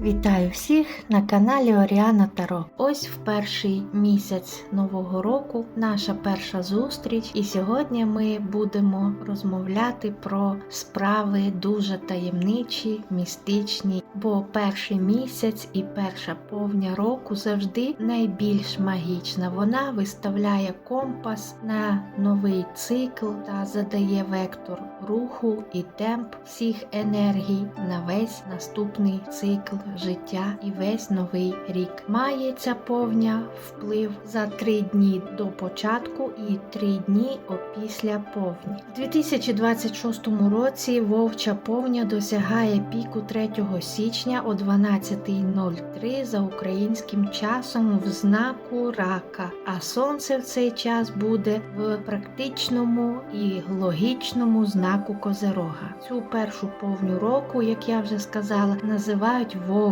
Вітаю всіх на каналі Оріана Таро. Ось в перший місяць нового року наша перша зустріч, і сьогодні ми будемо розмовляти про справи дуже таємничі, містичні, бо перший місяць і перша повня року завжди найбільш магічна. Вона виставляє компас на новий цикл та задає вектор руху і темп всіх енергій на весь наступний цикл життя і весь новий рік. Має ця повня вплив за 3 дні до початку і 3 дні опісля повні. У 2026 році вовча повня досягає піку 3 січня о 12:03 за українським часом в знаку Рака, а сонце в цей час буде в практичному і логічному знаку Козирога. Цю першу повню року, як я вже сказала, називають вовчою.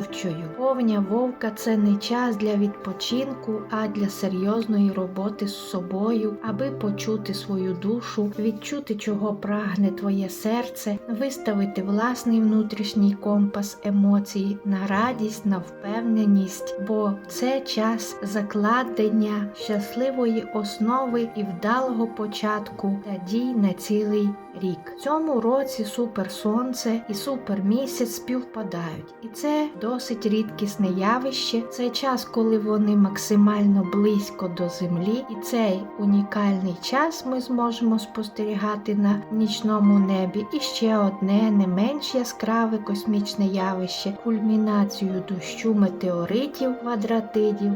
Повня вовка – це не час для відпочинку, а для серйозної роботи з собою, аби почути свою душу, відчути, чого прагне твоє серце, виставити власний внутрішній компас емоцій на радість, на впевненість, бо це час закладення щасливої основи і вдалого початку та дій на цілий рік. В цьому році суперсонце і супермісяць співпадають. І це досить рідкісне явище. Це час, коли вони максимально близько до Землі. І цей унікальний час ми зможемо спостерігати на нічному небі. І ще одне не менш яскраве космічне явище – кульмінацію дощу метеоритів, квадратидів.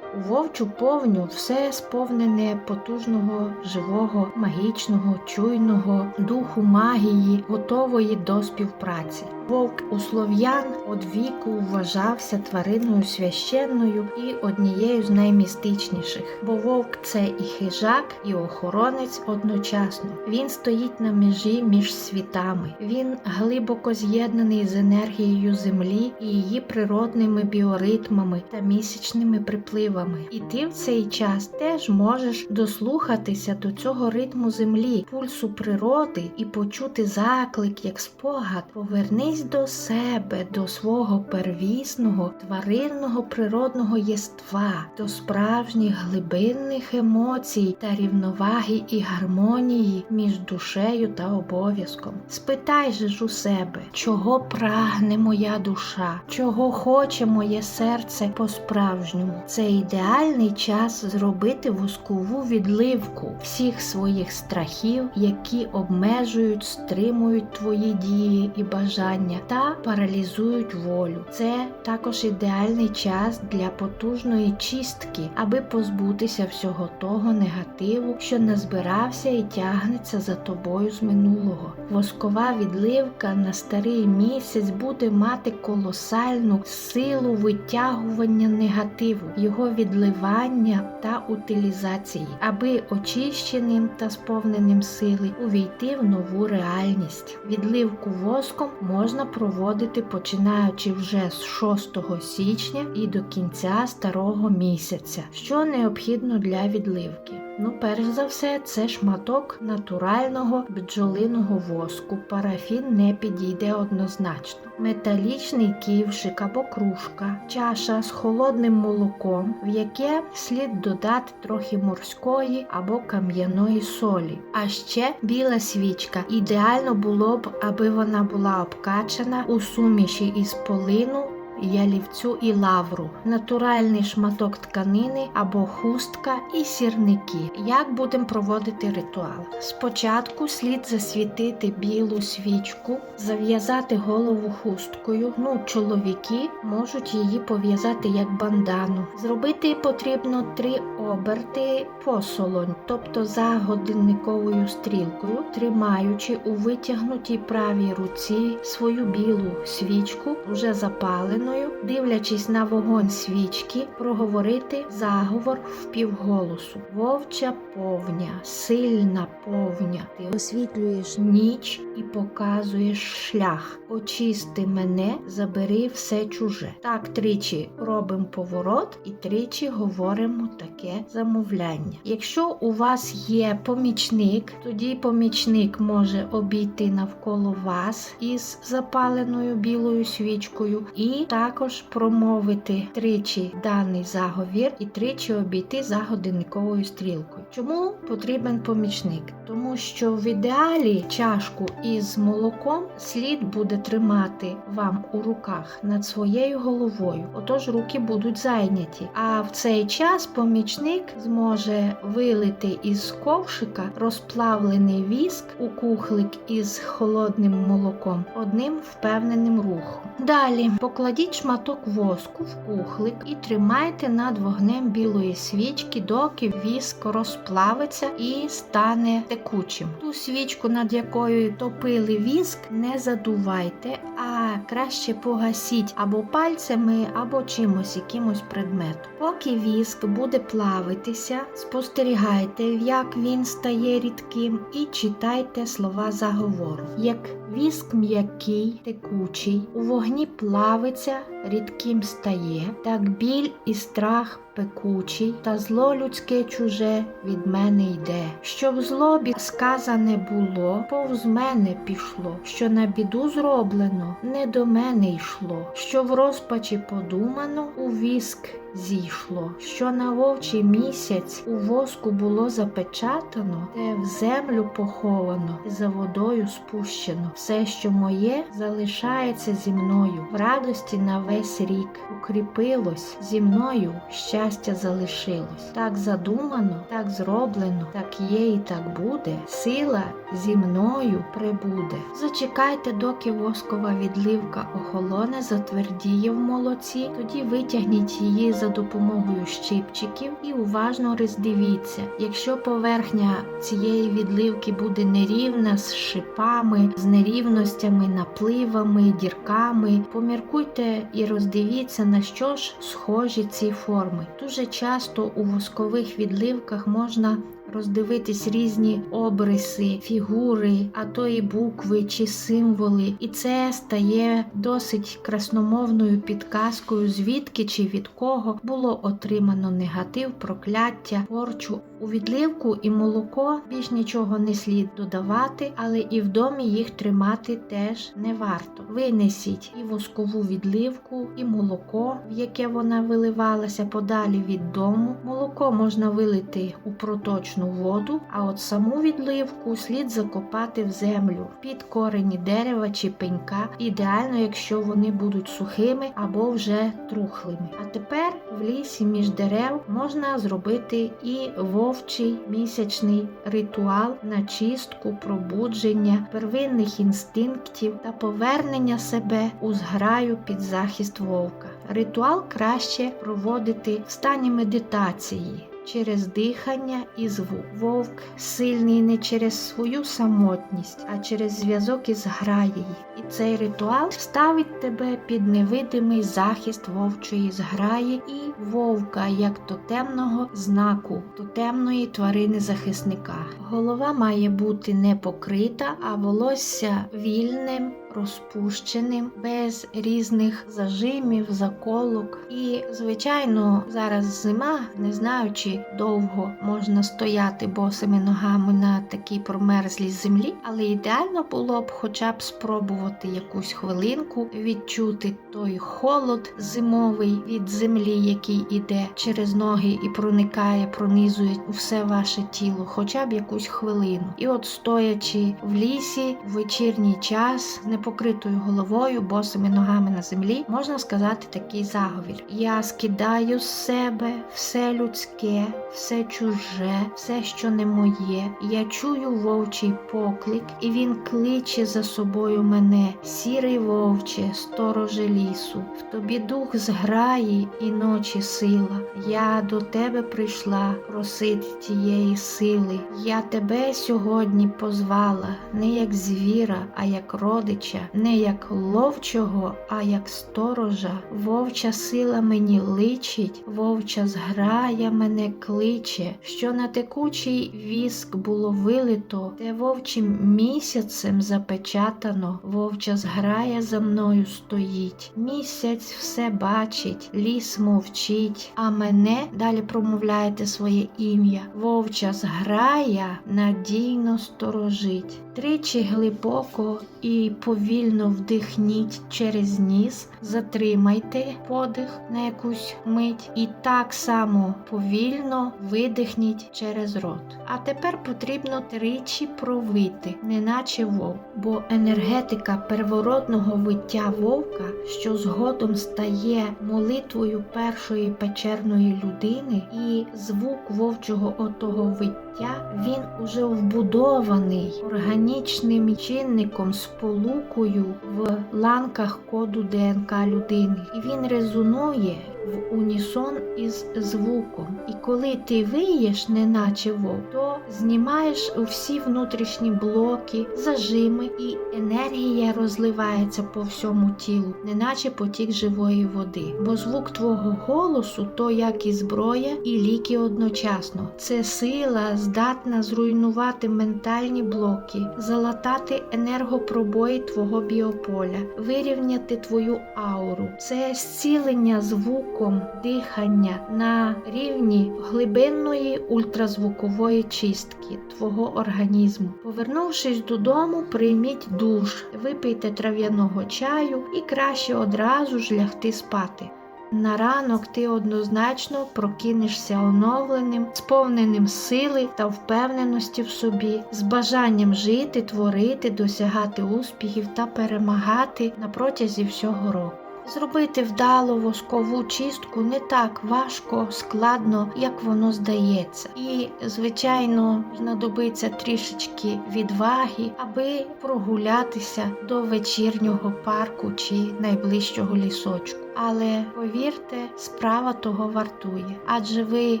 У вовчу повню все сповнене потужного, живого, магічного, чуйного, духу магії, готової до співпраці. Вовк у слов'ян од віку вважався твариною священною і однією з наймістичніших. Бо вовк – це і хижак, і охоронець одночасно. Він стоїть на межі між світами. Він глибоко з'єднаний з енергією Землі і її природними біоритмами та місячними припливами. І ти в цей час теж можеш дослухатися до цього ритму Землі, пульсу природи і почути заклик, як спогад. Повернись до себе, до свого первісного, тваринного природного єства, до справжніх глибинних емоцій та рівноваги і гармонії між душею та обов'язком. Спитай же ж у себе, чого прагне моя душа, чого хоче моє серце по-справжньому. Це ідеальний час зробити воскову відливку всіх своїх страхів, які обмежують, стримують твої дії і бажання та паралізують волю. Це також ідеальний час для потужної чистки, аби позбутися всього того негативу, що назбирався і тягнеться за тобою з минулого. Воскова відливка на старий місяць буде мати колосальну силу витягування негативу, його відливання та утилізації, аби очищеним та сповненим сили увійти в нову реальність. Відливку воском можна проводити починаючи вже з 6 січня і до кінця старого місяця. Що необхідно для відливки? Перш за все, це шматок натурального бджолиного воску. Парафін не підійде однозначно. Металічний ківшик або кружка, чаша з холодним молоком, в яке слід додати трохи морської або кам'яної солі. А ще біла свічка. Ідеально було б, аби вона була обкачана у суміші із полину, ялівцю і лавру, натуральний шматок тканини або хустка і сірники. Як будемо проводити ритуал? Спочатку слід засвітити білу свічку, зав'язати голову хусткою. Чоловіки можуть її пов'язати як бандану. Зробити потрібно 3 оберти посолонь, тобто за годинниковою стрілкою, тримаючи у витягнутій правій руці свою білу свічку, вже запалену, дивлячись на вогонь свічки, проговорити заговор впівголосу. Вовча повня, сильна повня. Ти освітлюєш ніч і показуєш шлях. Очисти мене, забери все чуже. Так 3 робимо поворот і 3 говоримо таке замовляння. Якщо у вас є помічник, тоді помічник може обійти навколо вас із запаленою білою свічкою і також промовити тричі даний заговір і тричі обійти за годинниковою стрілкою. Чому потрібен помічник? Тому що в ідеалі чашку із молоком слід буде тримати вам у руках над своєю головою. Отож руки будуть зайняті. А в цей час помічник зможе вилити із ковшика розплавлений віск у кухлик із холодним молоком одним впевненим рухом. Далі покладіть шматок воску в кухлик і тримайте над вогнем білої свічки, доки віск розплавиться і стане текучим. Ту свічку, над якою топили віск, не задувайте, а краще погасіть або пальцями, або чимось, якимось предметом. Поки віск буде плавитися, спостерігайте, як він стає рідким, і читайте слова заговору. Як віск м'який, текучий, у вогні плавиться, рідким стає, так біль і страх пекучий, та зло людське чуже від мене йде. Що в злобі сказане було, повз мене пішло, що на біду зроблено, не до мене йшло, що в розпачі подумано, у віск зійшло, що на вовчий місяць у воску було запечатано, те в землю поховано, за водою спущено. Все, що моє, залишається зі мною, в радості на весь рік. Укріпилось, зі мною щастя залишилось. Так задумано, так зроблено, так є і так буде. Сила зі мною прибуде. Зачекайте, доки воскова відливка охолоне, затвердіє в молоці, тоді витягніть її за допомогою щипчиків і уважно роздивіться. Якщо поверхня цієї відливки буде нерівна, з шипами, з нерівностями, напливами, дірками, поміркуйте і роздивіться, на що ж схожі ці форми. Дуже часто у воскових відливках можна роздивитись різні обриси, фігури, а то і букви чи символи. І це стає досить красномовною підказкою, звідки чи від кого було отримано негатив, прокляття, порчу. У відливку і молоко більш нічого не слід додавати, але і в домі їх тримати теж не варто. Винесіть і воскову відливку, і молоко, в яке вона виливалася, подалі від дому. Молоко можна вилити у проточну воду, а от саму відливку слід закопати в землю під корені дерева чи пенька, ідеально, якщо вони будуть сухими або вже трухлими. А тепер в лісі між дерев можна зробити і вовчий місячний ритуал на чистку, пробудження первинних інстинктів та повернення себе у зграю під захист вовка. Ритуал краще проводити в стані медитації, через дихання і звук. Вовк сильний не через свою самотність, а через зв'язок із граєю. І цей ритуал ставить тебе під невидимий захист вовчої зграї і вовка як тотемного знаку, тотемної тварини-захисника. Голова має бути не покрита, а волосся вільним, розпущеним, без різних зажимів, заколок. І, звичайно, зараз зима, не знаю, чи довго можна стояти босими ногами на такій промерзлій землі, але ідеально було б хоча б спробувати якусь хвилинку відчути той холод зимовий від землі, який іде через ноги і проникає, пронизує у все ваше тіло, хоча б якусь хвилину. І от стоячи в лісі в вечірній час, непокритою головою, босими ногами на землі, можна сказати такий заговір. Я скидаю з себе все людське, все чуже, все, що не моє. Я чую вовчий поклик, і він кличе за собою мене. Сірий вовче, стороже лісу, в тобі дух зграї і ночі сила. Я до тебе прийшла просити тієї сили. Я тебе сьогодні позвала, не як звіра, а як родича, не як ловчого, а як сторожа. Вовча сила мені личить, вовча зграя мене кличе, що на текучий віск було вилито, те вовчим місяцем запечатано, вовча зграя за мною стоїть. Місяць все бачить, ліс мовчить, а мене, далі промовляєте своє ім'я, вовча зграя надійно сторожить. Тричі глибоко і повільно повільно вдихніть через ніс, затримайте подих на якусь мить і так само повільно видихніть через рот. А тепер потрібно тричі провити, неначе вовк, бо енергетика первородного виття вовка, що згодом стає молитвою першої печерної людини, і звук вовчого отого виття, він уже вбудований органічним чинником, сполукою в ланках коду ДНК людини. І він резонує в унісон із звуком. І коли ти виєш, неначе вовк, то знімаєш всі внутрішні блоки, зажими, і енергія розливається по всьому тілу, неначе потік живої води. Бо звук твого голосу то як і зброя, і ліки одночасно. Це сила, здатна зруйнувати ментальні блоки, залатати енергопробої твого біополя, вирівняти твою ауру. Це зцілення звуком дихання на рівні глибинної ультразвукової чистки твого організму. Повернувшись додому, прийміть душ, випийте трав'яного чаю і краще одразу ж лягти спати. На ранок ти однозначно прокинешся оновленим, сповненим сили та впевненості в собі, з бажанням жити, творити, досягати успіхів та перемагати на протязі всього року. Зробити вдало воскову чистку не так важко, складно, як воно здається. І, звичайно, знадобиться трішечки відваги, аби прогулятися до вечірнього парку чи найближчого лісочку. Але, повірте, справа того вартує. Адже ви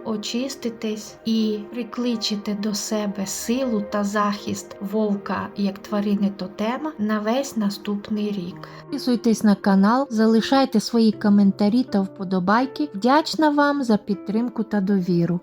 очиститесь і прикличете до себе силу та захист вовка як тварини тотема на весь наступний рік. Підписуйтесь на канал, залишайте свої коментарі та вподобайки. Вдячна вам за підтримку та довіру.